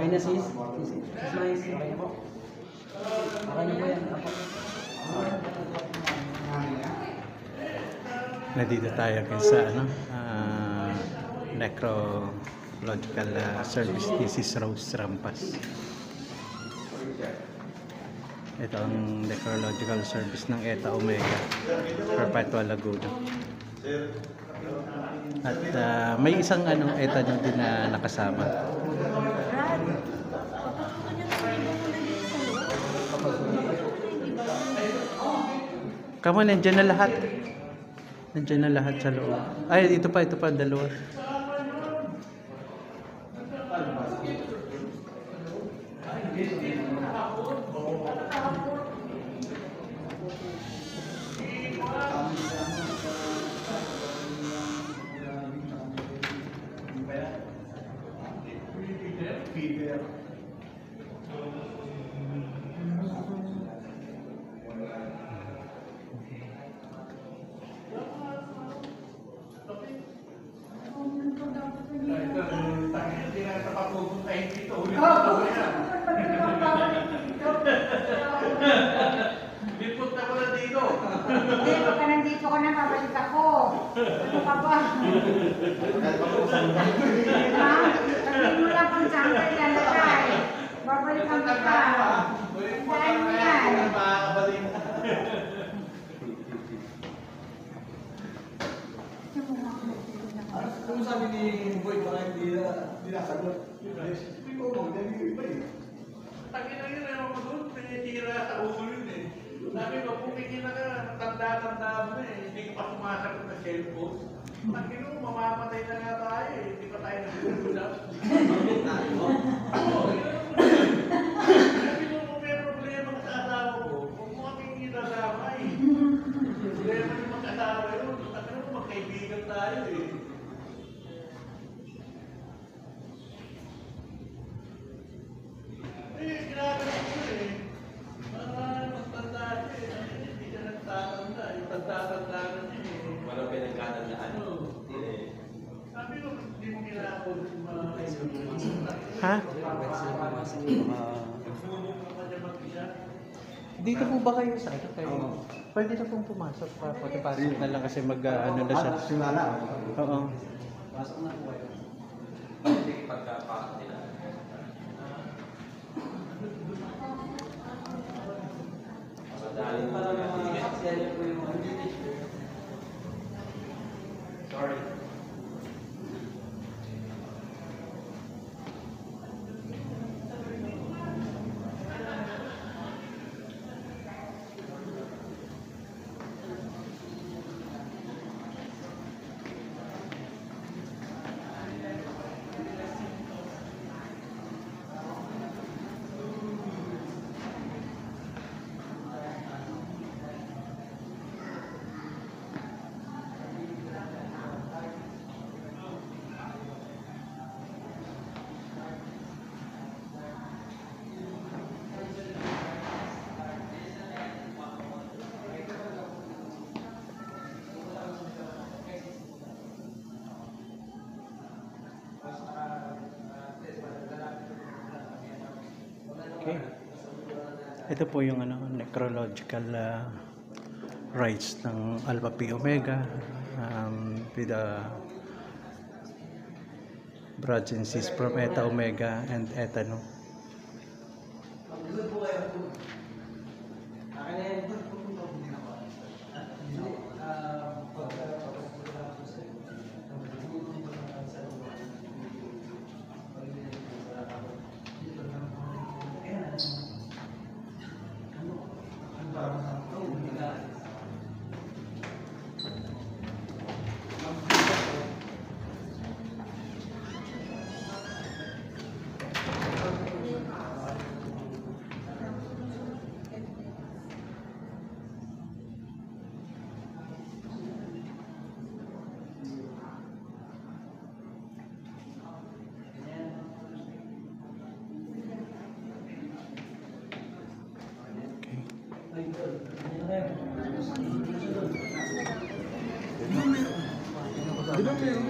Okay na sis? Sis nice. Okay na po. Okay na po yan. Nandito tayo sa necrological service. This is Rose Rampas. Ito ang necrological service ng Eta Omega Perpetual Laguna. At may isang Eta nyo din na nakasama. Come on, nandiyan na lahat. Nandiyan na lahat sa loob. Ay, ito pa, dalawa. Lipot na ko na dito. Hindi, pagka nandito ko na, babalik ako. Ano ka ba? Ha? Pagkat mo lang kung saan ka ilalagay. Babalikan kita. Dahil mo yan. Kung sabi ni Boy, baka hindi nasagot. Hindi ko magdali yung iba eh. Taki na yun, ewan ko doon, pinitira sa ulo yun eh. Sabi ko, pumingin na ka, tanda-tanda mo na eh, hindi ka pa sumasagot na cellphone. Taki na, mamamatay na nga tayo eh, hindi pa tayo nag-uulap. Oo, sabi ko, kung may problema ka sa asawa ko, huwag mo kaming inasama eh. Problema yung mag-asawa yun, taki na, magkaibigan tayo eh. Ginagawa ko eh. Para magtanda siya eh. Hindi siya nagtatanda. Yung tanda-tanda na siya eh. Walang pinagkatandaan. Sabi ko, hindi mo ginagawa yung mga kaibigan. Ha? Nagsubo ka pa niya mag-isa. Dito po ba kayo sa kayo? Pwede na pong pumasok pa. Pasok na lang kasi na siya. Simala. Oo. Pasok na po kayo. Hindi pagkapasok nila. Madali pa lang sorry. Okay. Ito po yung necrological rites ng Alpha Pi Omega with the brothers and sisters from Eta Omega and Eta Nu. Di ba meron?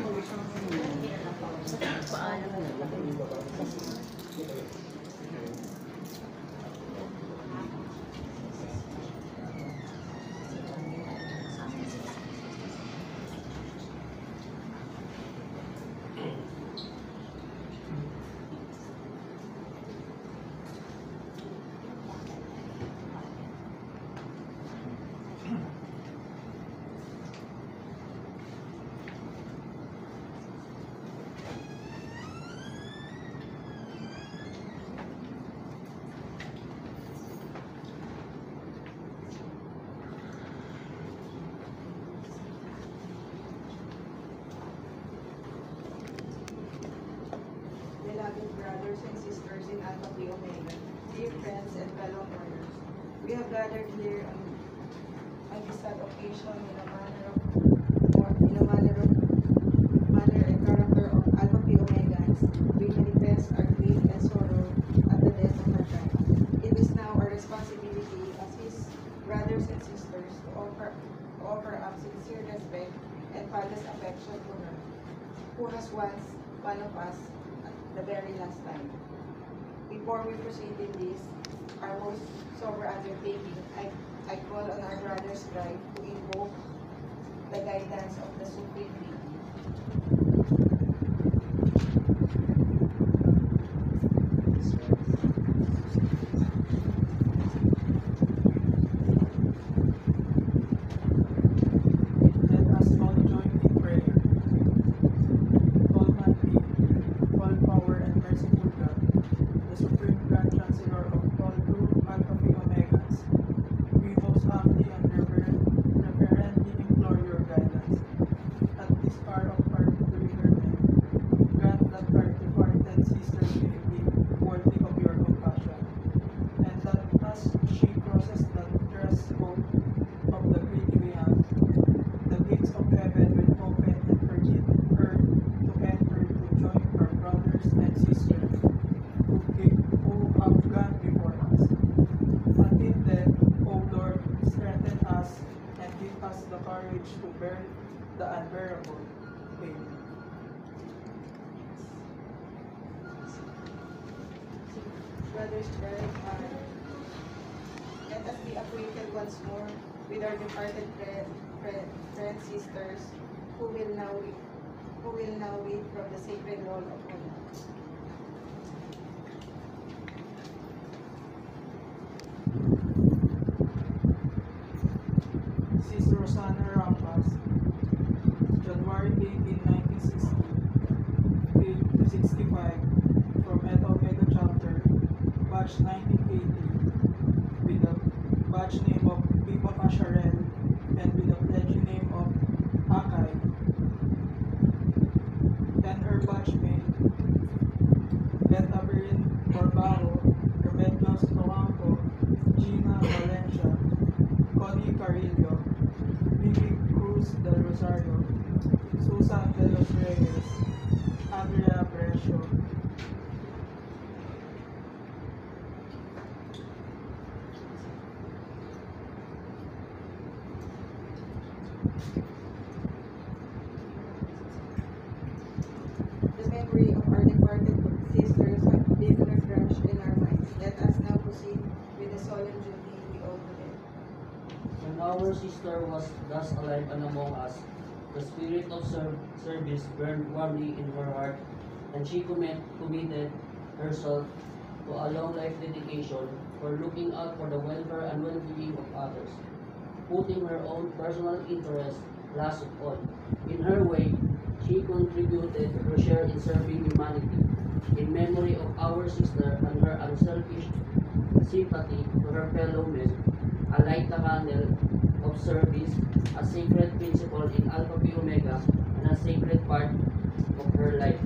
brothers and sisters in Alpha Phi Omega, dear friends and fellow mourners, we have gathered here on this sad occasion in a manner and character of Alpha Phi Omegans. We manifest our grief and sorrow at the death of our friend. It is now our responsibility as his brothers and sisters to offer up sincere respect and fondest affection to her, who has once one of us at the very last time. Before we proceed in this, our most sober undertaking, I call on our brother's bride to invoke the guidance of the Supreme Being. Let us all join in prayer. Almighty, all power and merciful God, the Supreme Grand Chancellor of all true Alpha Phi Omegans, we most humbly and reverently implore your guidance. At this hour of our bereavement, grant that our departed sister may be worthy of your compassion, and that as she crosses the threshold of the great beyond, the gates of heaven will open and permit her to enter to join her brothers and sisters who have gone before us. Until then, O Lord, strengthen us and give us the courage to bear the unbearable. Amen. Brothers, let us be acquainted once more with our departed friends, sisters, who will now read from the sacred roll of honor. Sister Rosanna Rampas, January 18, 1960, Field 65, from Eta Omega Chapter, Batch 1980, with the batch name of Viva Pasharel and with the pledge name of Akay, and her batchmate, Beta Berin Corbajo, Remedios Toampo, Gina Valencia, Connie Carillo, Vicky Cruz del Rosario, Susan de los Reyes, Andrea Brescio. The memory of our departed sisters have been refreshed in our minds. Let us now proceed with the solemn duty we owe to them. When our sister was thus alive and among us, the spirit of service burned warmly in her heart, and she committed herself to a long life dedication for looking out for the welfare and well-being of others, putting her own personal interest last of all. In her way, she contributed her share in serving humanity. In memory of our sister and her unselfish sympathy to her fellow men, a light candle of service, a sacred principle in Alpha Phi Omega, and a sacred part of her life.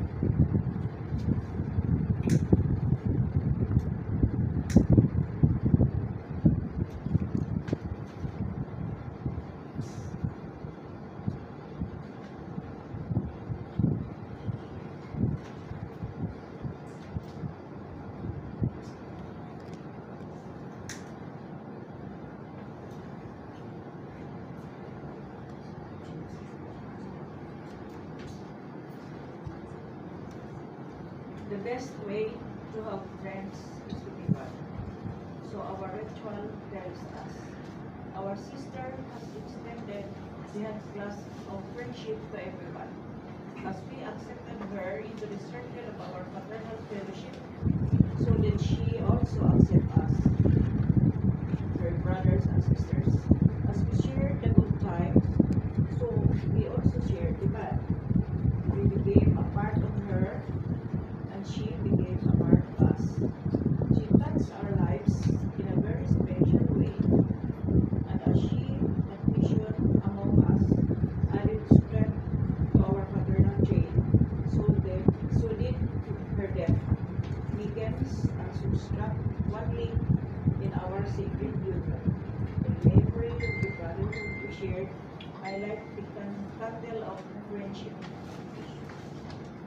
The best way to have friends is to be one. So our ritual tells us. Our sister has extended the handclasp of friendship to everyone. As we accepted her into the circle of our fraternal fellowship, so did she also accept us, her brothers and sisters. As we shared the good times, so we also shared the bad. We became a part of her, and she became a part of us. She touched our lives in a very special way, and as she had vision among us, added strength to our fraternal chain, so did her death. sacred union. In memory of the brotherhood we shared, I light the candle of friendship.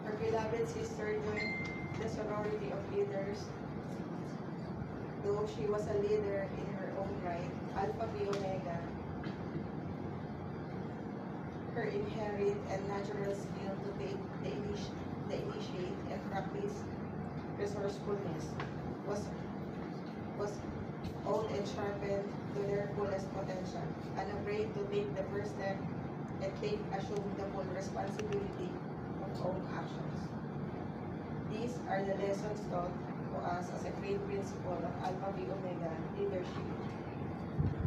Our beloved sister joined the sorority of leaders. Though she was a leader in her own right, Alpha Phi Omega, her inherent and natural skill to take the initiate and practice resourcefulness was honed and sharpened to their fullest potential, unafraid to take the first step and assume the full responsibility of own actions. These are the lessons taught to us as a great principle of Alpha Phi Omega leadership.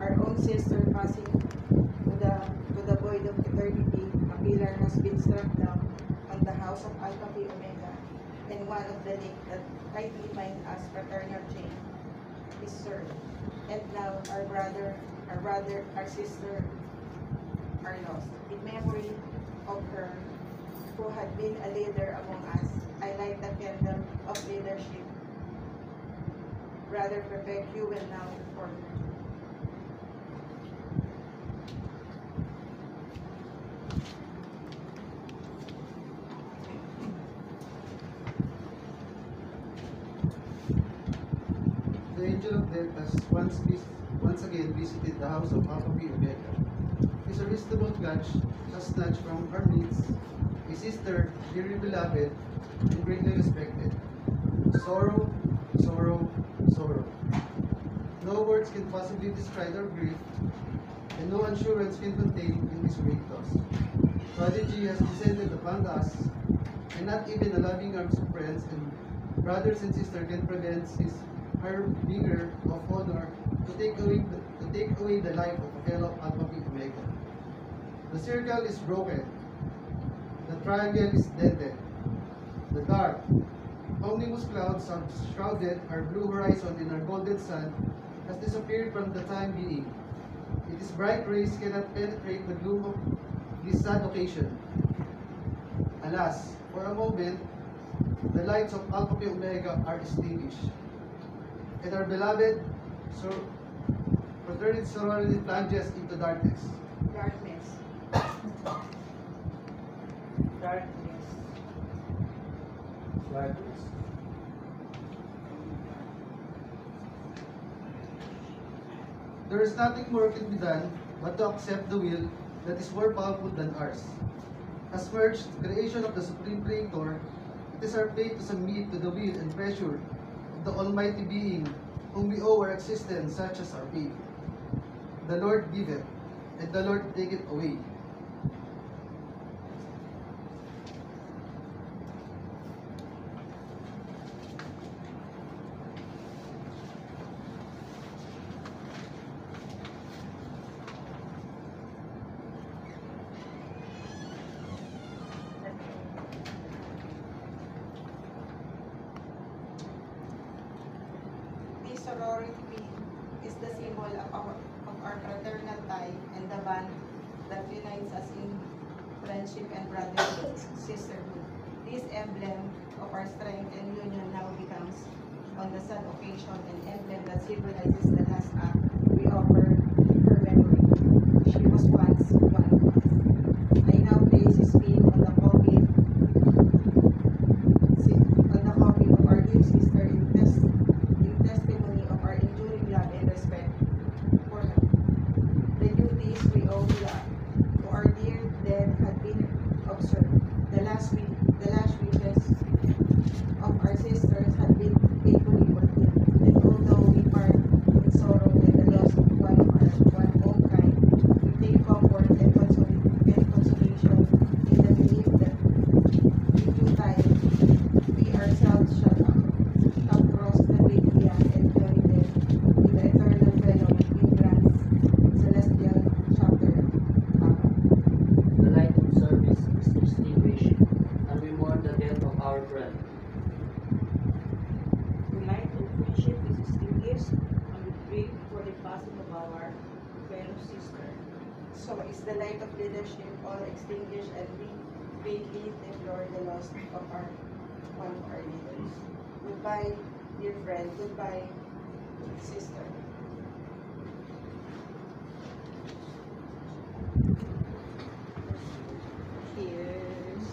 Our own sister passing to the void of eternity, a pillar has been struck down on the house of Alpha Phi Omega, and one of the links that tightly bind us fraternal chain is served. And now our sister are lost. In memory of her who had been a leader among us, I light the candle of leadership. Brother Prefect, you will now inform her. The angel of death has once again visited the house of Alpha Phi Omega. His irresistible clutch has snatched from our midst a sister dearly beloved and greatly respected. Sorrow, sorrow, sorrow. No words can possibly describe our grief, and no assurance can contain in this great loss. Prodigy has descended upon us, and not even the loving arms of friends and brothers and sisters can prevent her vigor of honor to take away the life of a fellow Alpha Phi Omega. The circle is broken. The triangle is dented. The dark, omnibus clouds have shrouded our blue horizon, and our golden sun has disappeared from the time being. Its bright rays cannot penetrate the gloom of this sad occasion. Alas, for a moment, the lights of Alpha Phi Omega are extinguished, and our beloved fraternity sorority plunges into darkness. Darkness. Darkness. Darkness. There is nothing more can be done but to accept the will that is more powerful than ours. As merged creation of the Supreme Creator, it is our fate to submit to the will and pressure of the Almighty Being, whom we owe our existence such as our faith. The Lord giveth, and the Lord taketh away. This sorority is the symbol of our fraternal tie and the bond that unites us in friendship and brotherhood, sisterhood. This emblem of our strength and union now becomes, on the sad occasion, an emblem that symbolizes the last act we offer her memory. She was once one of us. I now place his feet on the coffin of our dear sister in testimony of our enduring love and respect for her. The duties we owe to our dear dead had been observed. The last wishes of our sisters had been faithfully fulfilled. And although we part in sorrow at the loss of one of our own kind, we take comfort and consolation in the belief that in due time we ourselves shall cross the great beyond and join them in the eternal fellowship in Grant's celestial chapter. The light of service is extinguished, and we mourn the death of our friend. The light of friendship is extinguished, and we pray for the passing of our fellow sister. So is the light of leadership all extinguished, and we greatly deplore the loss of one of our leaders. Goodbye, dear friend. Goodbye, sister. Cheers.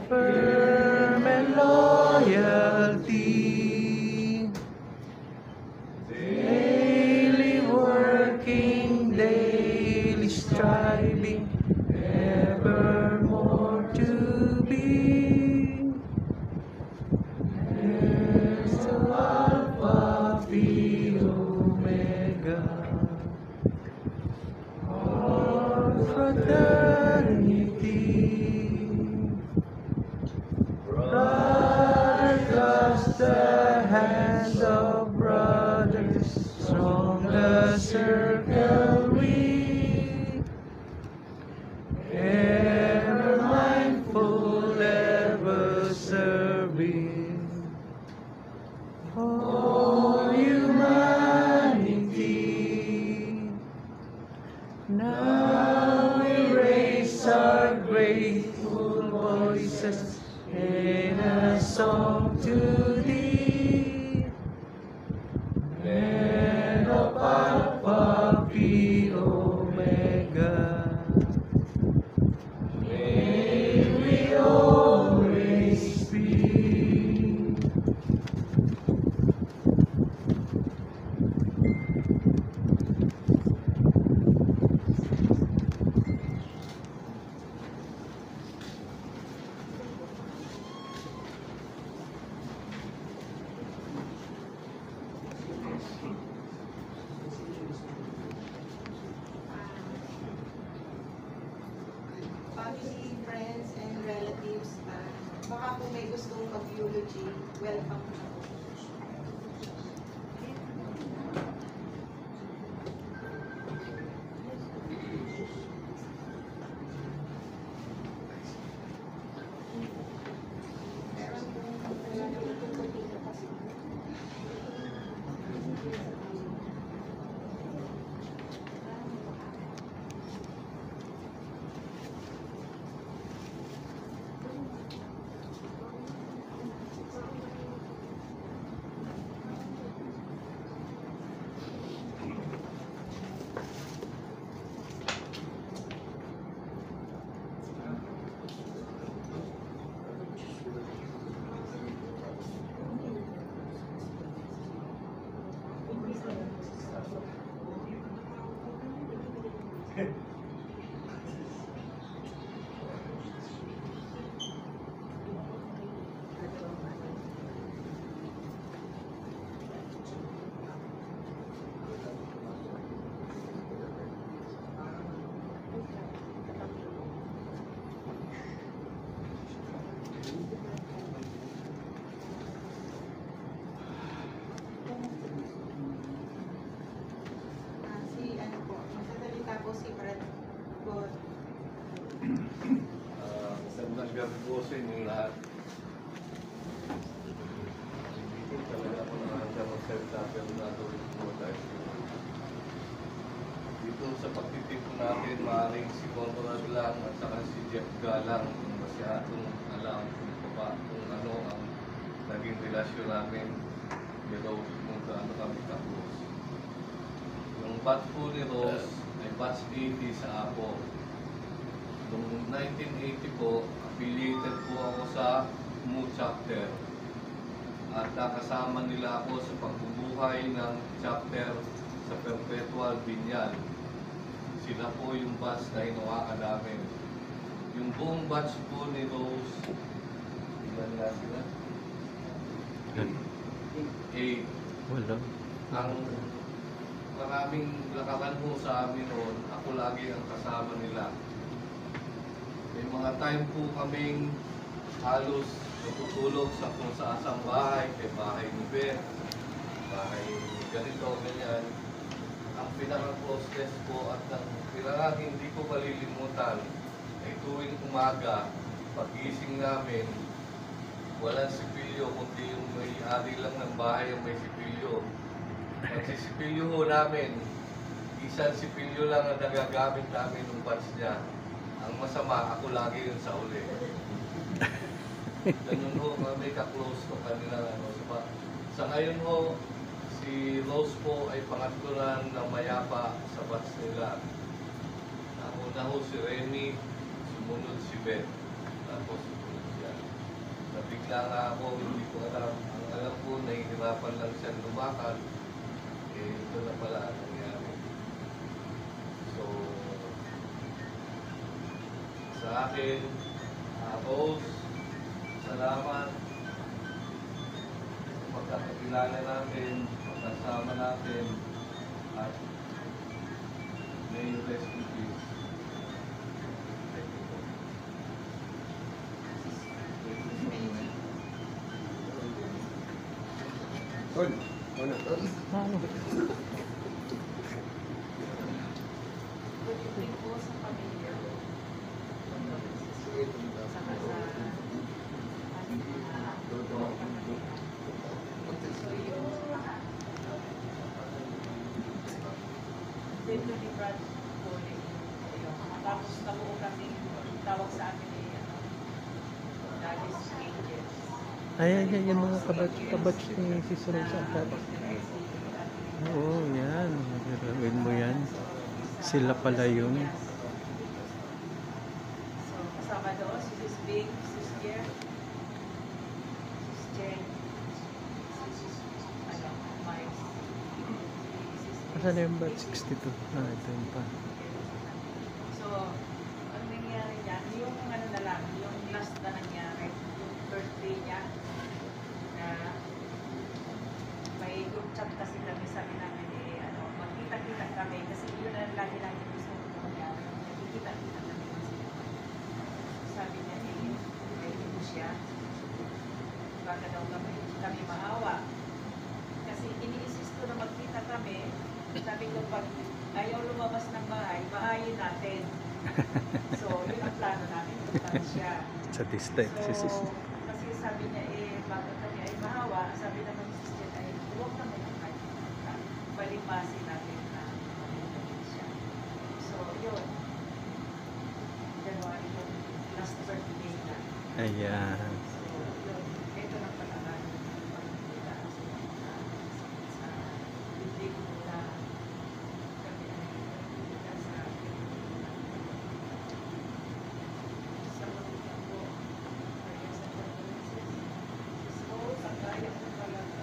Firm and loyalty, daily working, daily striving, evermore to be. There's the Alpha, the Omega, all fraternity. Brothers clasp the hands of brothers, strong the circle we, ever mindful, ever serving all humanity. Now we raise our grateful voices in a song to thee, men of Alpha, Phi, Omega. May we always be. Family, friends, and relatives, baka po may gustong mag-eulogy, welcome na po. Meron pong dito kasi. Si Brad God. Magandang gabi po sa inyong lahat. Hindi talaga ako nakahanda magsalita pero natuloy po tayo. Dito sa pagtitipon natin, maaaring si Conrad lang at saka si Jeff Galang masyadong alam kung ano ang naging relasyon namin ni Rose kung gaano kami ka-close. Yung batch po ni Rose ay batch 80 sa Apo. Noong 1980 po, affiliated po ako sa MU chapter at nakasama nila ako sa pagbubuhay ng chapter sa Perpetual Binyan. Sila po yung batch na hinawakan namin. Yung buong batch po ni Rose, ilan nga sila? 8. Wala. Ang maraming lakaran po sa amin noon, ako lagi ang kasama nila. May mga time po kaming halos natutulog sa kung sa asang bahay, kay bahay ni Beth, bahay ni ganito, ganyan. Ang pinaka-closeness po at ang pinaka hindi ko malilimutan ay tuwing umaga, pag-gising namin, walang sipilyo, kundi yung may-ari lang ng bahay ang may sipilyo. Magsisipilyo ho namin, isang sipilyo lang ang nagagamit namin ng batch niya. Ang masama, ako lagi yun sa uli. Ganun ho, may ka-close ko kanila. Sa ngayon ho, si Rose po ay pangatlo na mayapa sa batch nila. Una ho si Remy, sumunod si Beth, tapos sumunod siya. Nabigla nga ako, hindi ko alam. Ang alam ko, nahihirapan lang siya lumakad. Ito na pala ang nangyari. So, sa akin, Rose, salamat. Pagkakilala natin, pagkasama natin, at may rest in peace. Thank you po. Good evening po sa pamilya. Saka sa dito ni Brad Cole. Tapos nabuo kami tawag sa akin Daddy's Angels. Ayan, yung mga kabatch ni Sis Rose ang tapos. Oo, yan. Gawin mo yan. Sila pala yun. So, kasama doon si Sis Bing, Sis Jer, Sis Jen, Sis Mike, Saan yung batch 62? Ah, ito yun pa. So, ang nangyari niyan, yung ano na lang, yung last na nangyari, yung birthday niya, na may group chat kasi kami, sabi namin magkita-kita kami, kasi yun ang lagi namin gusto mangyari, nagkikita-kita kami kasi. Sabi niya, may ito siya, baka daw kami maawa. Kasi ini-insist ko na magkita kami, sabi ko pag ayaw lumabas ng bahay, bahayin natin. So, yun ang plano namin, puntahan siya. Sa distance, So, kasi sabi niya, bago kami ay mahawa, sabi naman ni Sister ay, huwag naman yung kahit balipasin natin na mamimili siya. So, yun. January yung last birthday na. Ayan. So, yun. Ito na pala nga yung pagkita sa bibig na kami ay pagkita sa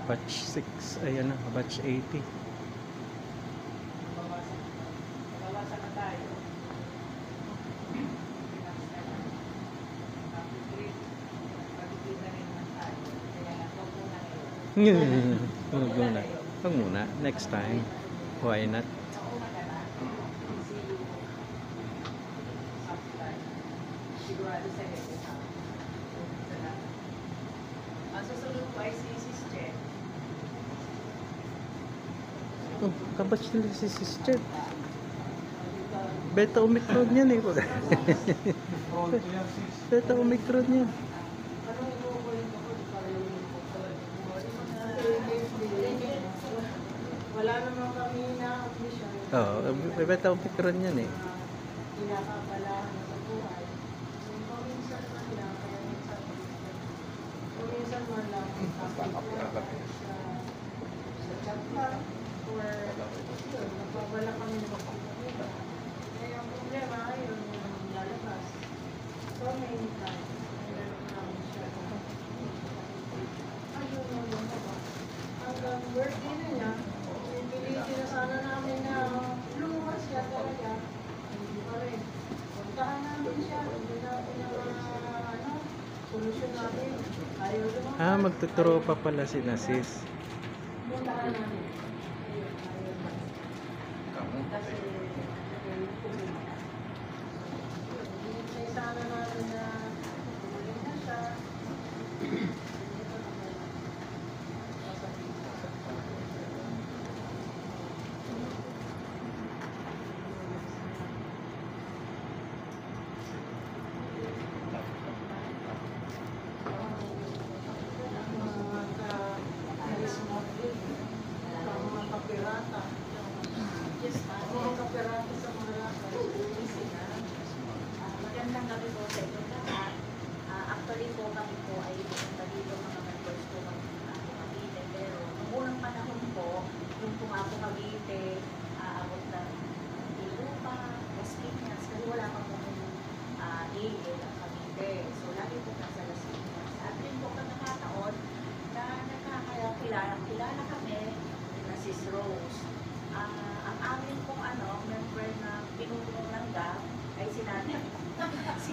Batch 6. Ayan na, batch 80. Bawasan na tayo. Pagkita rin naman tayo. Kaya huwag muna ngayon. Huwag muna. Huwag muna. Next time. Why not? Sigurado sa head. Ang susunod po ay si Sister. Oh, kabatch nila si Sister. Beta Omicron yan eh. Beta Omicron yan. Wala naman kami na-admission. Oo, Beta Omicron yan eh. Pinapapalahan sa buhay. Yung paminsan kanila, sa chat lang or yun, nagwawala kami ng pagkakita. Kaya ang problema yun yung lalabas. So many times, meron namin siya. Ayun, hanggang birthday na niya, pilitin na sana namin na lumas siya talaga. Hindi pa rin. Puntahan namin siya, hindi natin na solusyon natin. Ayaw naman. Magtuturo pa pala si Sis. Puntahan namin. Ayaw naman. Kasi, hinintay sana namin na umuling na siya. Magandang gabi po sa inyo lahat. Actually po kami po ay pumunta dito mga members po kami sa Cavite. Pero noong unang panahon po, yung pumako Cavite, aabot na Ilupa, Las Piñas, kasi wala pa po AL ang Cavite. So lagi po nasa Las Piñas. At rin po pagkakataon na nakakilala kami na Sis Rose. Ang amin pong member na pinutulong ng GAP ay si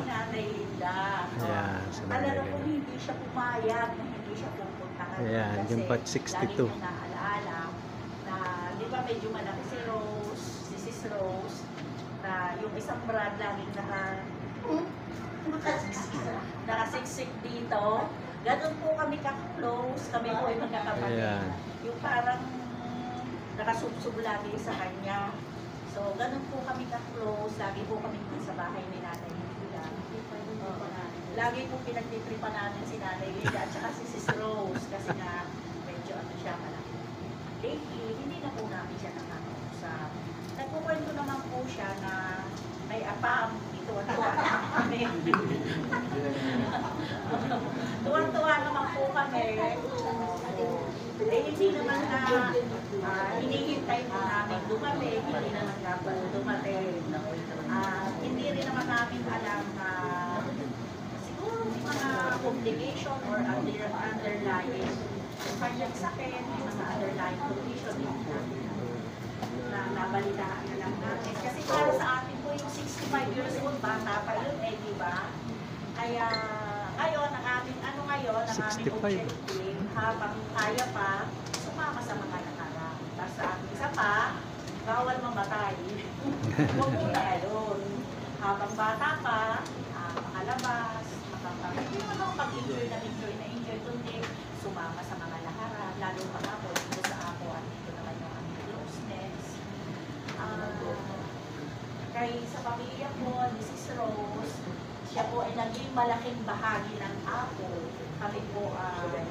Nanay Linda. Ayan, si Nanay Talaga po Linda. hindi siya pumayag na hindi siya pupunta kami. Ayan, yung batch 62. Lagi niya naalaala na di ba medyo malaki si Rose, si Sis Rose, na yung isang brad laging nakasiksik dito. Ganun po kami ka-close, kami po ay magkakapatid. Ayan. Yung parang nakasubsub lagi sa kanya. So, ganun po kami ka-close. Lagi po kami sa bahay ni Nanay Linda. Lagi po pinagtitripan namin si Nanay Linda at saka si Sis Rose kasi nga medyo siya malaki. Lately, hindi na po namin siya nakakausap. Nagkukwento naman po siya na may apam. Tuwan-tuwa naman kami. Tuwan-tuwa naman po kami. Hindi naman na hinihintay po namin dumating, hindi naman dapat dumating. Hindi rin naman namin alam na siguro may mga complication or underlying kanyang sakit, may mga underlying condition na nabalitaan na lang natin. Kasi para sa atin po yung 65 years old, bata pa yun di ba? Kaya ngayon, ang aming objective, habang kaya pa, sumama sa mga nakarang. Tapos sa ating isa pa, bawal mamatay. Huwag mo na alon. Habang bata pa, makalabas, makapag-enjoy na enjoy, kundi sumama sa mga laharan, lalo pa nga po, dito sa ako at dito naman yung aming closeness. Kaya sa pamilya ko, ni Sis Rose, siya po ay naging malaking bahagi ng ako. Kami po ay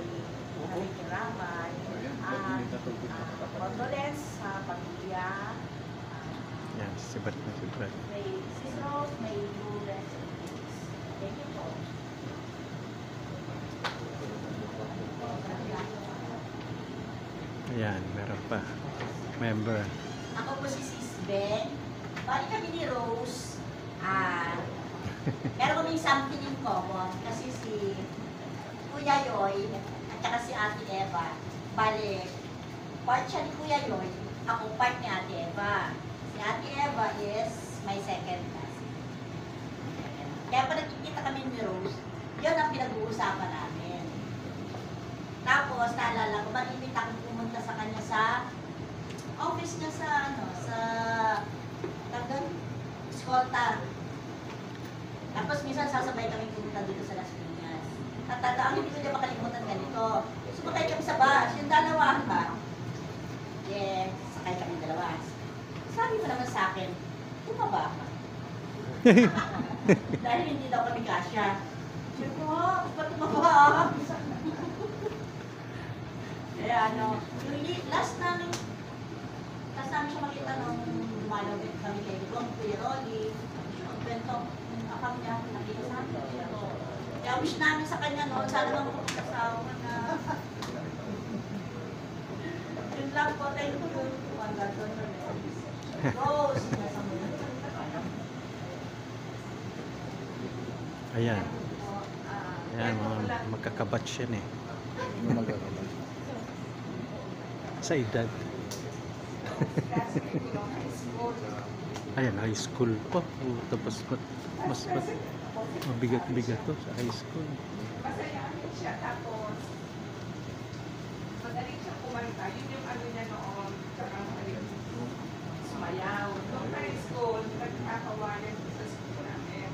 nakikiramay. Condolence sa pamilya. Yan, sibat na sibat. May Sis Rose, may Lawrence. Thank you po. Ayan, meron pa. Member. Ako po si Sis Ben. Bali kami ni Rose. Pero kami something in common. Kasi si Kuya Yoy at saka si Ate Eva. Bali, part siya ni Kuya Yoy. Ako part ni Ate Eva. Si Ate Eva is my second cousin. Kaya pa nagkikita kami ni Rose, yun ang pinag-uusapan namin. Tapos, naalala ko, mag-imit akong pumunta sa kanya sa office niya sa, escolta. Tapos, minsan sasabay kami pumunta dito sa Las Piñas. Tatandaan, hindi ko niya makalimutan ganito. Sumakay kami sa bus, yung dalawahan ba? Yes, sakay kami dalawa. Sabi mo naman sa akin, tumaba ka. Dahil hindi daw kami kasya. Sabi ko, ba't tumaba? Kaya yung last namin siya makita nung lumalawit kami kay Kuya Rolly, ang kwentong akam niya, nakita sa akin siya. Kaya wish namin sa kanya noon, sana lang makapagkasawa na lang po, thank you. Rose. Ayan. Ayan, magkakabatch yan eh. Sa edad. Ayan, high school pa. Tapos mas mabigat-bigat to sa high school. Masayahin siya, tapos magaling siya kumanta. Yun yung ano niya noon, tsaka yung sumayaw. Noong high school, nagkakawalan sa school namin.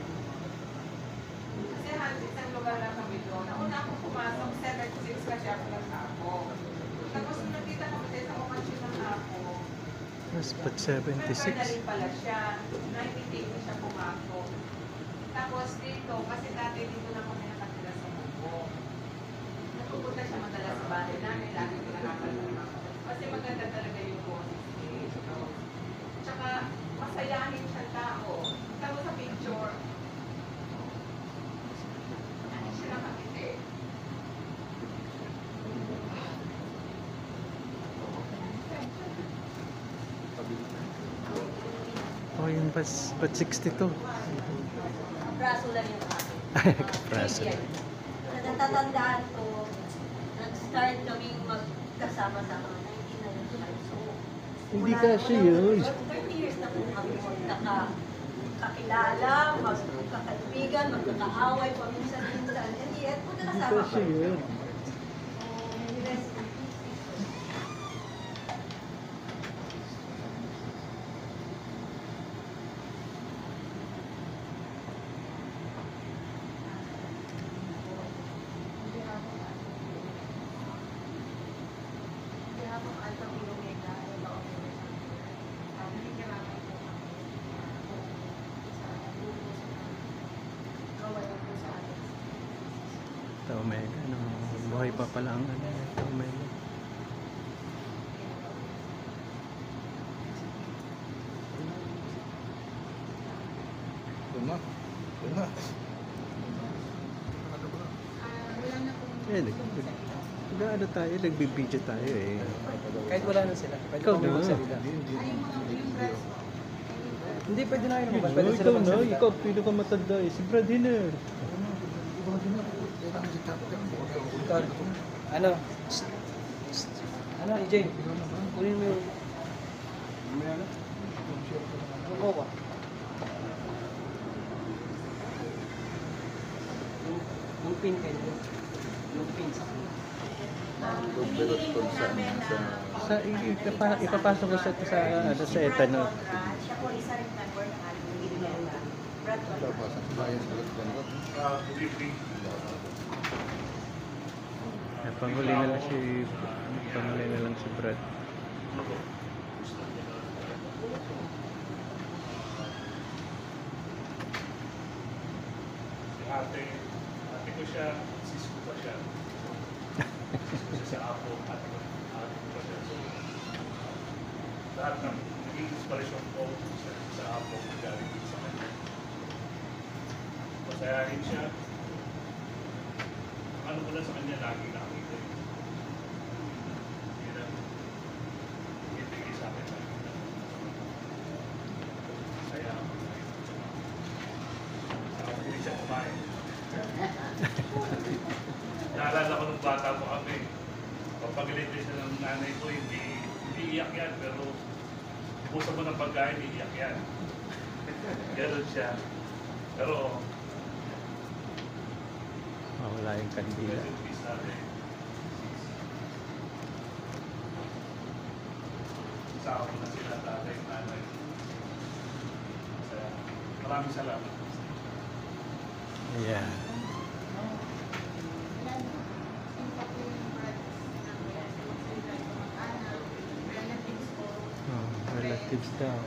Kasi isang lugar lang kami doon. Nauna akong pumasok, 7-6 kasi ako ako. Tapos nakita ko sa isang okasyon ng ako. Mas but 76. Nagkakaroon na rin pala siya. 98 siya pumasok. Tapos dito, kasi dati dito lang kami nakatira sa Mubo. Nagpupunta siya madalas sa bahay namin, lagi ko nakakalaman. Kasi maganda talaga yung boses niya. Tsaka masayahin siya tao. Tapos sa picture, ano siya nakakiti. Oh, yun but 62. Braso lang yung akin. Kapraso. Natatandaan ko, nag-start kaming magkasama-sama 1995. So, Hindi kasi yun. 30 years na po kami magkakakilala, magkakaibigan, magkakaaway, paminsan-minsan. And yet, magkakasama Hindi kasi yun. Rest in peace. Omega, ano, buhay pa pala ang ano, Omega. Ano tayo, nagbibideo tayo eh. Kahit wala na sila. Pwede Ikaw kami na. magsalita. Hindi, pwede na kayo naman. No, Pwede sila ikaw na, magsalita. ikaw pinakamatanda eh. Si Brad Hiner. Ikaw, ano? Ano, EJ? Kunin mo yung... Ano ba? Yung pin kayo. Yung pin sa akin. Sa ipapasok ko sa ano sa etanol. Siya po isa rin member ng ating Ilileta. Brad Panghuli na lang si Brad. Ate ko siya, sis ko pa siya. Sis ko siya sa Apo, ate ko pa siya. So, lahat ng naging inspiration ko sa Apo, galing din sa kanya. Masayahin siya. Ano ko lang sa kanya, lagi nakita yun. Yun ang ibigay sa akin. Masaya ako. Hindi siya kumain. Naalala ko nung bata po kami. Pagpagalit siya ng nanay ko, hindi iyak yan, pero puso mo ng pagkain, iiyak yan. Ganon siya. Pero, Wala yung kandila. Kasama ko na sila tatay, nanay. Maraming salamat. Yeah. Oh, relatives daw.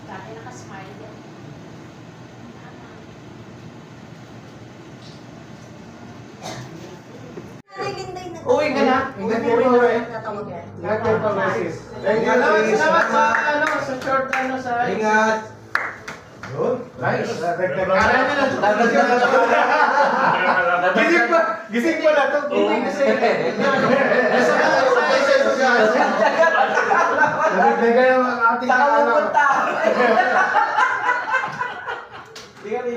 Dati nakasmile yan. Uwi ka na. Ingat ka rin uwi. Ingat ka pa, Mrs. Salamat sa, sa short, sa... Ingat. Yun. Nice. Gising pa na to. Hindi kasi. Nagdagan ang ating pupunta.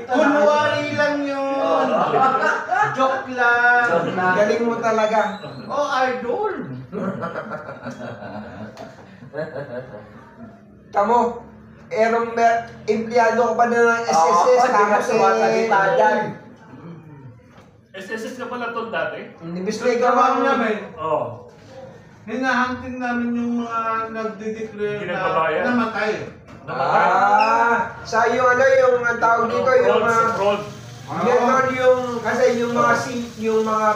Kunwari lang yun. Joke lang. Galing mo talaga. Oh, idol. Tamo, erong empleyado ka pa na ng SSS, tapos SSS ka pala to dati? Nibisplay ka ba namin? Oo. Hinahantin namin yung mga nagdi-declare na namatay. Sa yung ano, yung tawag dito, yung Fraud. yung, kasi yung mga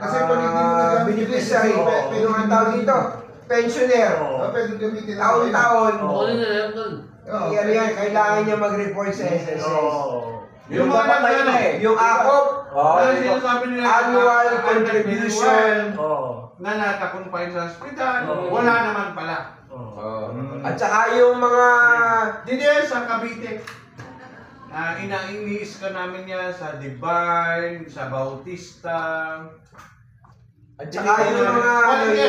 Kasi pag hindi mo nagamit beneficiary, yung ang tawag dito, pensioner, pwede gamitin taon-taon, Yan yan, kailangan niya mag-report sa SSS. Yung mga namatay Yung AKOP, annual contribution, na natakumpay sa hospital, wala naman pala. at saka yung mga Dito yan sa Cavite. Iniis ka namin yan sa Divine, sa Bautista. at saka yung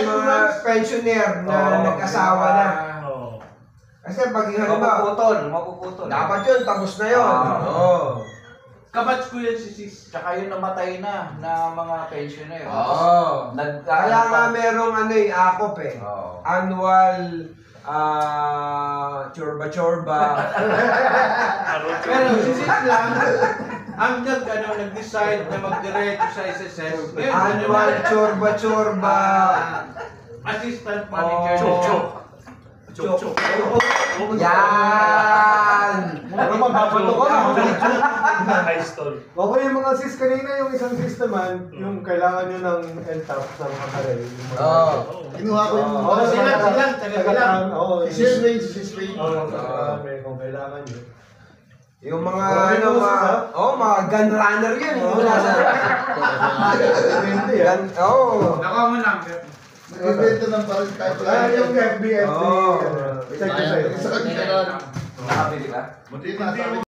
mga pensioner na nag-asawa na. Kasi pag Mapuputol. dapat yun, tapos na yun. Kabatch ko yan si Sis. Tsaka yung namatay na mga pensioner. Kaya nga merong AKOP annual chorba-chorba. Pero si Sis lang, ang nag-decide na mag-diretso sa SSS. Annual chorba-chorba. Assistant manager. Chok. Yan! Ano magbabato ko na? High stall. Okay, yung mga sis kanina, yung isang sis naman, yung kailangan nyo ng LTAP sa mga karel. Kinuha ko yung Oo, silang. Si Sis Wayne, si Sis Wayne. Kung kailangan nyo. Yung mga mga gun runner yun. Naka mo lang. Nagbibenta ng parang type lang. Yung FBFB. Nakabili ka? Buti na sabi